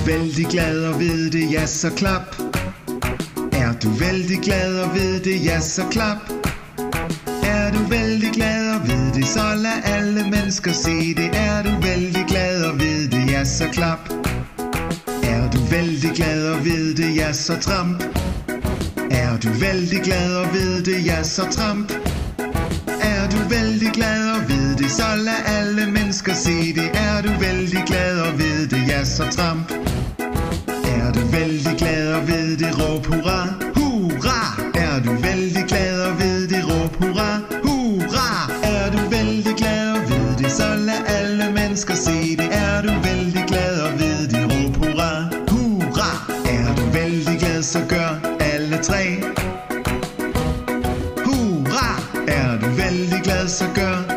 vældig glad og ved det, ja så klap. Er du vældig glad og ved det, ja så klap. Er du vældig glad og ved det, så lad alle mennesker se det. Er du vældig glad og ved det, ja så klap. Er du vældig glad og ved det, ja så tramp. Er du vældig glad og ved det, ja så tramp. Er du vældig glad og ved det, så lad alle mennesker se det. Er du vældig glad og ved det, ja så tramp. Er du vældig glad og ved det, råb hurra, hurra. Er du vældig glad og ved det, råb hurra, hurra. Er du vældig glad og ved det, så lad alle mennesker se det. Er du vældig glad og ved det, råb hurra, hurra. Er du vældig glad, så gør alle tre hurra. Er du vældig glad, så gør